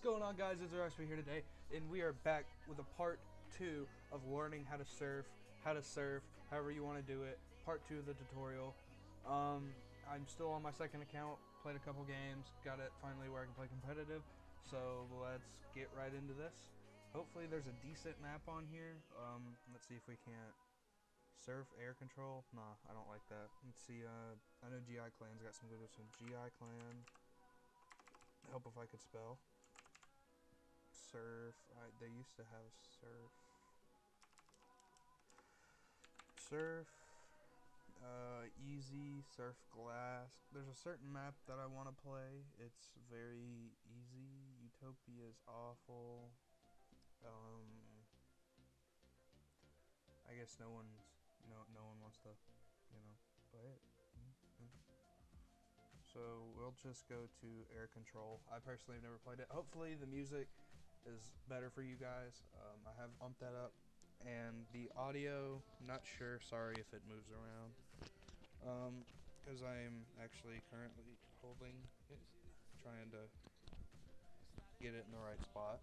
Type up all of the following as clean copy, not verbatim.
going on, guys? It's Rush here today, and we are back with a part 2 of learning how to surf, however you want to do it. Part 2 of the tutorial. I'm still on my second account, played a couple games, got it finally where I can play competitive, so let's get right into this. Hopefully there's a decent map on here. Let's see if we can't surf air control. Nah, I don't like that. Let's see, I know GI Clan's got some good ones. GI Clan. Help if I could spell. Surf. They used to have surf, easy, surf glass. There's a certain map that I want to play. It's very easy. Utopia is awful. I guess no one wants to, play it. So we'll just go to air control. I personally have never played it. Hopefully the music is better for you guys. I have bumped that up, and the audio, not sure, sorry if it moves around, because I am actually currently holding it, trying to get it in the right spot.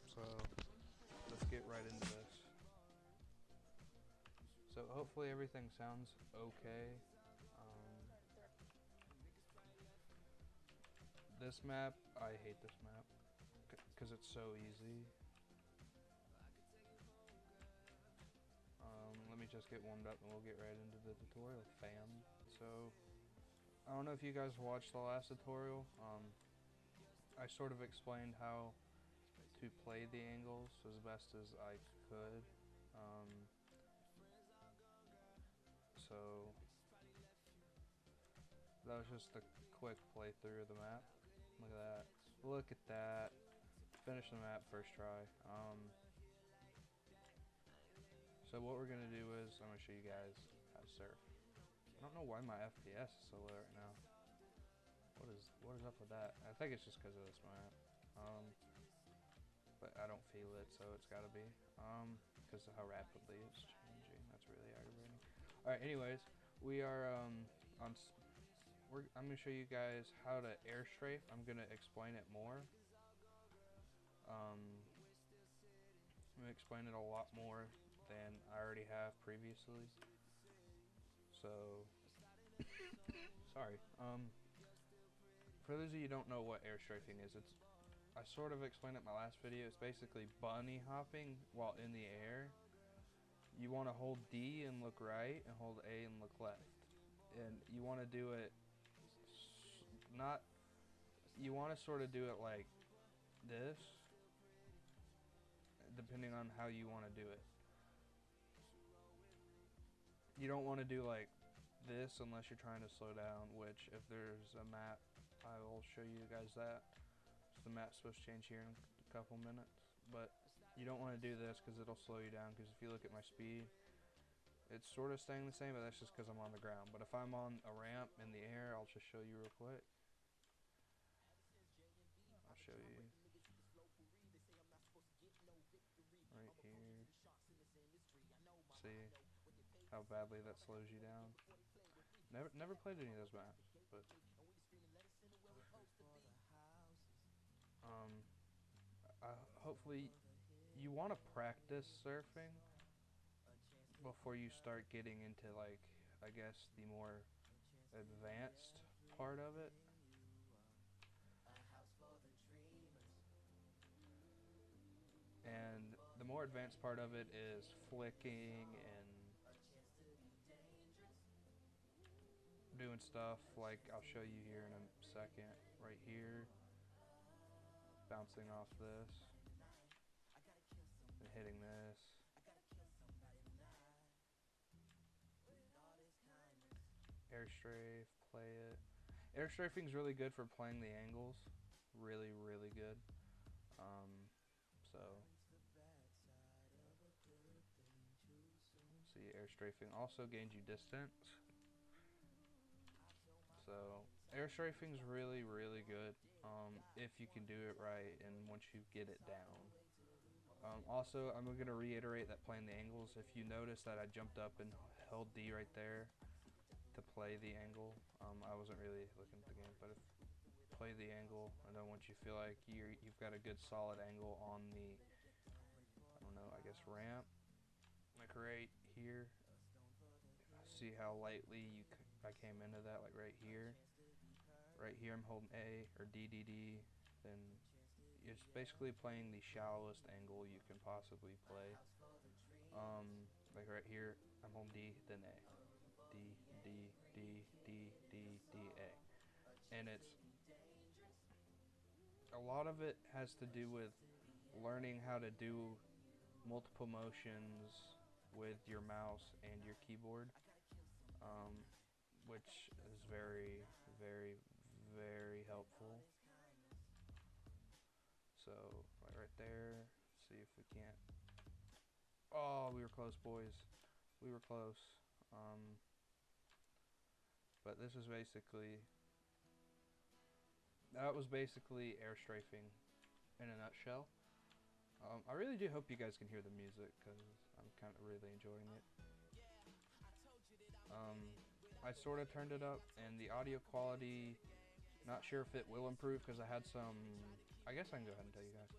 So let's get right into this. So hopefully everything sounds okay. This map, I hate this map because it's so easy. Let me just get warmed up and we'll get right into the tutorial, fam. So, I don't know if you guys watched the last tutorial. I sort of explained how to play the angles as best as I could. So, that was just a quick playthrough of the map. Look at that. Look at that. Finish the map first try. So what we're going to do is, I'm going to show you guys how to surf. I don't know why my FPS is so low right now. What is up with that? I think it's just because of this map. But I don't feel it, so it's got to be. Because of how rapidly it's changing. That's really aggravating. Alright, anyways, we are I'm going to show you guys how to air strafe. I'm going to explain it more. I'm going to explain it a lot more than I already have previously. So, sorry. For those of you who don't know what air strafing is, I sort of explained it in my last video. It's basically bunny hopping while in the air. You want to hold D and look right, and hold A and look left. And you want to do it you want to sort of do it like this, depending on how you want to do it. You don't want to do like this unless you're trying to slow down, which if there's a map, I will show you guys that. So the map's supposed to change here in a couple minutes, but you don't want to do this because it'll slow you down, because if you look at my speed, it's sort of staying the same, but that's just because I'm on the ground. But if I'm on a ramp in the air, I'll just show you real quick. I'll show you right here. See how badly that slows you down. Never played any of those maps, but hopefully you want to practice surfing before you start getting into, like, I guess the more advanced part of it. And the more advanced part of it is flicking and doing stuff like I'll show you here in a second. Right here, bouncing off this and hitting this. Air strafe, play it. Air strafing is really good for playing the angles. Really, really good. So, see, air strafing also gains you distance. So, air strafing is really, really good if you can do it right and once you get it down. Also, I'm going to reiterate that playing the angles, if you notice that I jumped up and held D right there to play the angle, I wasn't really looking at the game, but if play the angle, and then once you feel like you've got a good solid angle on the, I don't know, I guess ramp, like right here. See how lightly I came into that, like right here. Right here I'm holding A or D D D. Then it's basically playing the shallowest angle you can possibly play. Like right here I'm holding D, then A. D, D, D, D, D, D, A. And it's a lot of it has to do with learning how to do multiple motions with your mouse and your keyboard, um, which is very, very, very helpful. So, right there, see if we can't. Oh, we were close, boys. We were close. But this is basically, that was basically air strafing in a nutshell. I really do hope you guys can hear the music because I'm kind of really enjoying it. I sort of turned it up, and the audio quality, not sure if it will improve because I had some. I guess I can go ahead and tell you guys.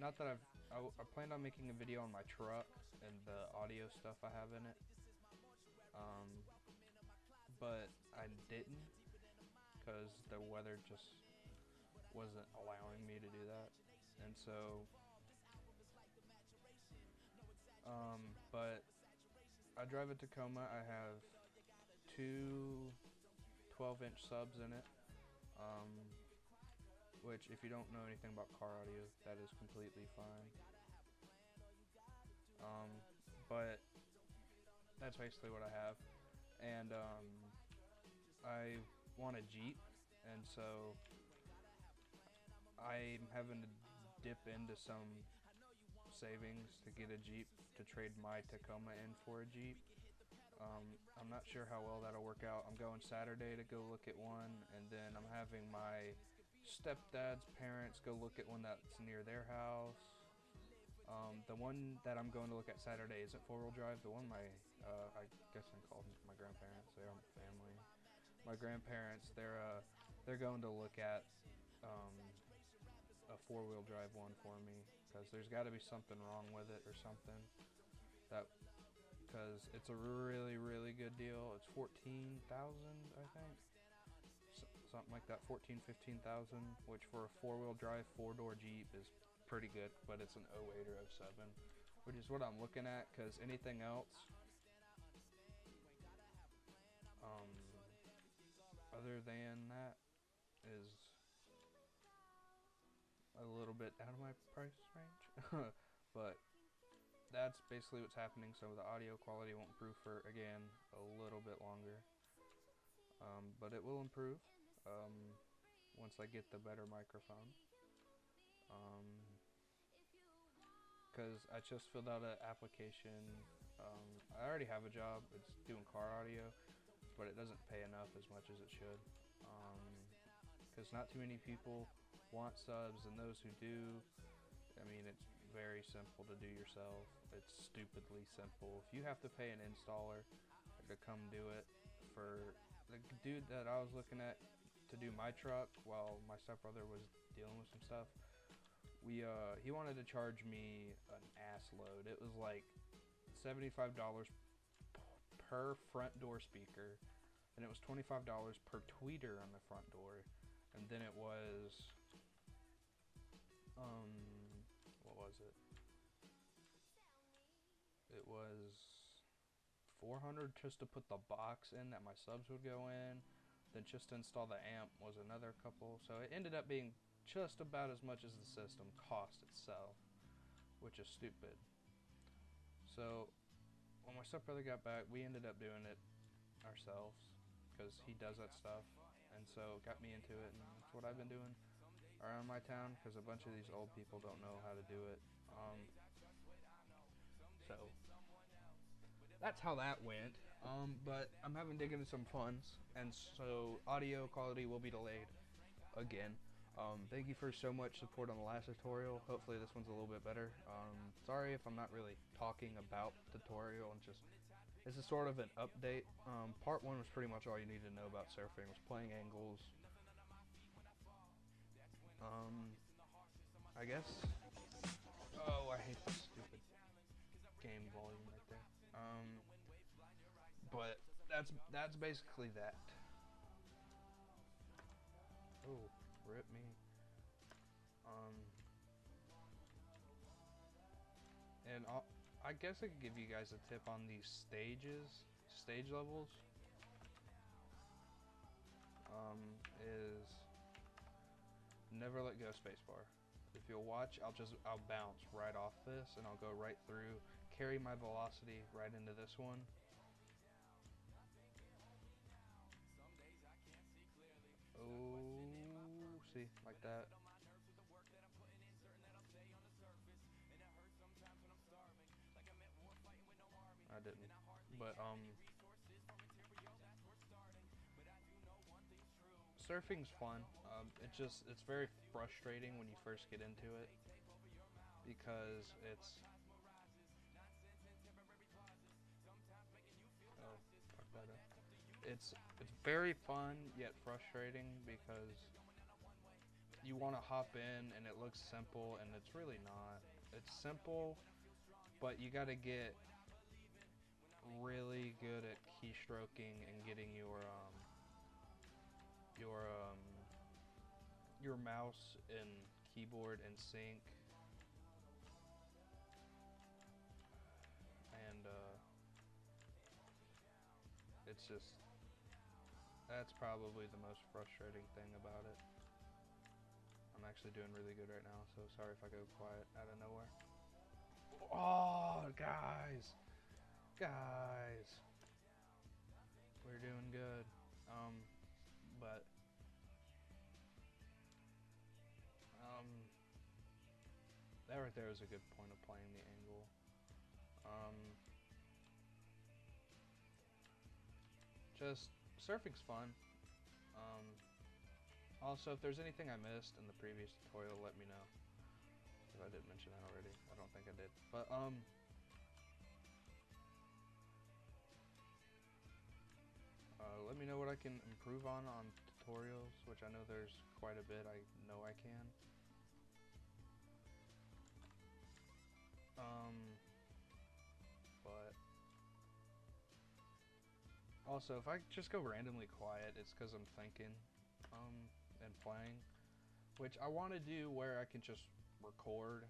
Not that I planned on making a video on my truck and the audio stuff I have in it, but I didn't because the weather just wasn't allowing me to do that, and so. But I drive a Tacoma. I have two 12-inch subs in it, which if you don't know anything about car audio, that is completely fine. But that's basically what I have. And I want a Jeep, and so I'm having to dip into some savings to get a Jeep to trade my Tacoma in for a Jeep. I'm not sure how well that'll work out. I'm going Saturday to go look at one, and then I'm having my stepdad's parents go look at one that's near their house. The one that I'm going to look at Saturday isn't four-wheel drive. The one I guess I called my grandparents. They're family. My grandparents, they're going to look at a four-wheel drive one for me because there's got to be something wrong with it or something. Because it's a really, really good deal. It's 14,000, I think. Something like that, 14, 15,000, which for a four-wheel drive, four-door Jeep is pretty good, but it's an '08 or '07, which is what I'm looking at, because anything else, other than that, is a little bit out of my price range. But that's basically what's happening, so the audio quality won't improve for, again, a little bit longer. But it will improve once I get the better microphone. Because I just filled out an application. I already have a job. It's doing car audio, but it doesn't pay enough as much as it should. Because not too many people want subs, and those who do, I mean, it's very simple to do yourself. It's stupidly simple. If you have to pay an installer to come do it, for the dude that I was looking at to do my truck while my stepbrother was dealing with some stuff, he wanted to charge me an ass load. It was like $75 per front door speaker, and it was $25 per tweeter on the front door, and then it was what was it? It was $400 just to put the box in that my subs would go in. Then just to install the amp was another couple. So it ended up being just about as much as the system cost itself, which is stupid. So when my stepbrother got back, we ended up doing it ourselves because he does that stuff, and so it got me into it, and that's what I've been doing around my town because a bunch of these old people don't know how to do it. So that's how that went. But I'm having to dig into some funds, and so audio quality will be delayed again. Thank you for so much support on the last tutorial. Hopefully this one's a little bit better. Sorry if I'm not really talking about the tutorial, and just this is sort of an update. Part 1 was pretty much all you needed to know about surfing. Was playing angles, I guess. Oh, I hate this stupid game volume right there. But that's basically that. Oh, rip me. Um, and I guess I could give you guys a tip on these stage levels. Is never let go spacebar. If you'll watch, I'll bounce right off this and I'll go right through, carry my velocity right into this one. Oh, see, like that. I didn't. But surfing's fun. It's very frustrating when you first get into it because oh, fuck that up. It's very fun yet frustrating because you want to hop in and it looks simple and it's really not. It's simple, but you got to get really good at keystroking and getting your your mouse and keyboard in sync, and it's just that's probably the most frustrating thing about it. I'm actually doing really good right now, so sorry if I go quiet out of nowhere. Oh, guys, we're doing good. But um, that right there is a good point of playing the angle. Um, just surfing's fun. Um, Also, if there's anything I missed in the previous tutorial, let me know. If I didn't mention that already, I don't think I did. But let me know what I can improve on tutorials, which I know there's quite a bit. I know I can. But also, if I just go randomly quiet, it's because I'm thinking and playing, which I want to do where I can just record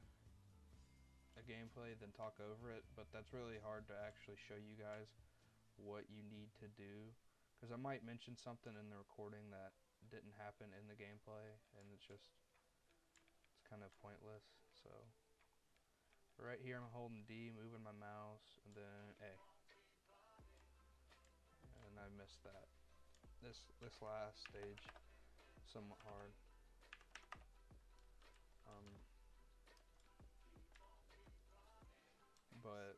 a gameplay then talk over it, but that's really hard to actually show you guys what you need to do, because I might mention something in the recording that didn't happen in the gameplay, and it's kind of pointless. So right here I'm holding D, moving my mouse, and then A, and I missed that. This last stage somewhat hard. But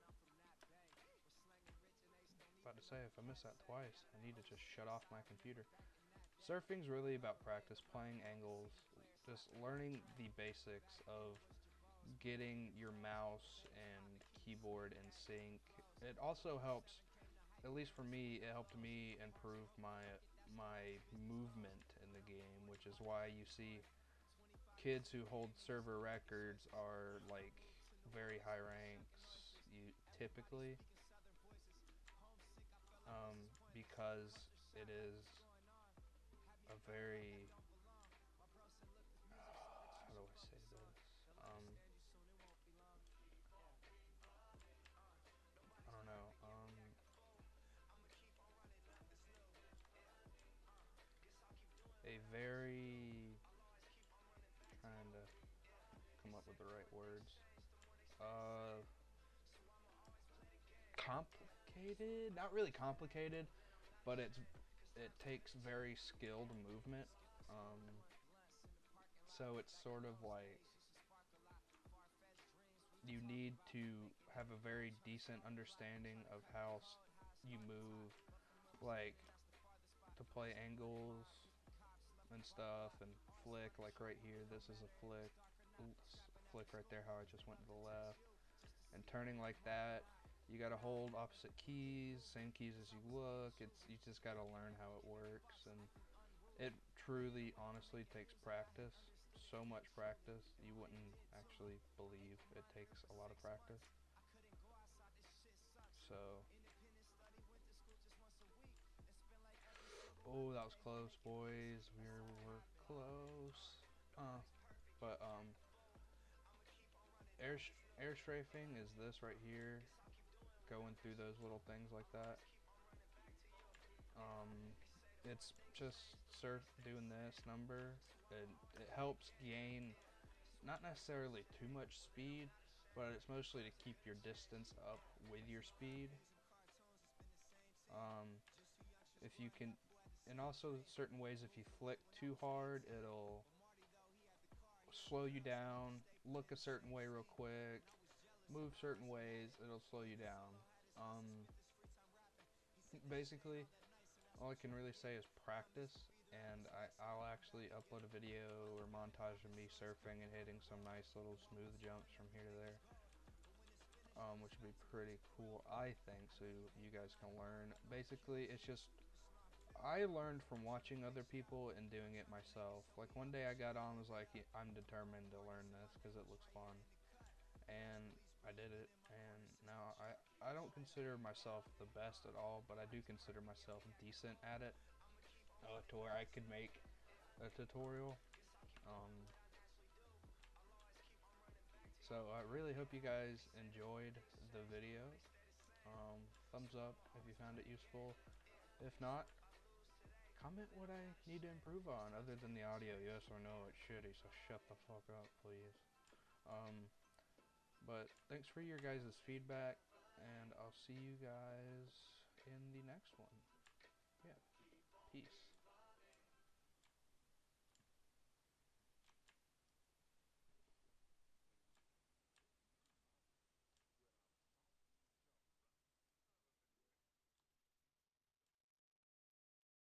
about to say, if I miss that twice, I need to just shut off my computer. Surfing's really about practice, playing angles, just learning the basics of getting your mouse and keyboard in sync. It also helps, at least for me, it helped me improve my movement in the game, which is why you see kids who hold server records are like very high ranks, typically, because it is a very how do I say this? I don't know. A very trying to come up with the right words. Complicated? Not really complicated, but it takes very skilled movement. So it's sort of like you need to have a very decent understanding of how you move, like to play angles and stuff, and flick. Like right here, this is a flick. Oops, flick right there. How I just went to the left, and turning like that. You gotta hold opposite keys, same keys as you look. You just gotta learn how it works, and it truly, honestly takes practice. so much practice. You wouldn't actually believe it takes a lot of practice. So, oh, that was close, boys. We're close. But air strafing is this right here, going through those little things like that. It's just doing this number. It helps gain not necessarily too much speed, but it's mostly to keep your distance up with your speed. If you can, and also certain ways, if you flick too hard, it'll slow you down. Look a certain way real quick, move certain ways, it'll slow you down. Basically, all I can really say is practice, and I'll actually upload a video or montage of me surfing and hitting some nice little smooth jumps from here to there, which would be pretty cool, I think, so you guys can learn. Basically, it's just, I learned from watching other people and doing it myself. Like one day I got on, was like, I'm determined to learn this because it looks fun, and I did it, and now I don't consider myself the best at all, but I do consider myself decent at it, to where I could make a tutorial. Um, so I really hope you guys enjoyed the video. Thumbs up if you found it useful. If not, comment what I need to improve on other than the audio. Yes or no, it's shitty, so shut the fuck up, please. But thanks for your guys' feedback, and I'll see you guys in the next one. Yeah, peace.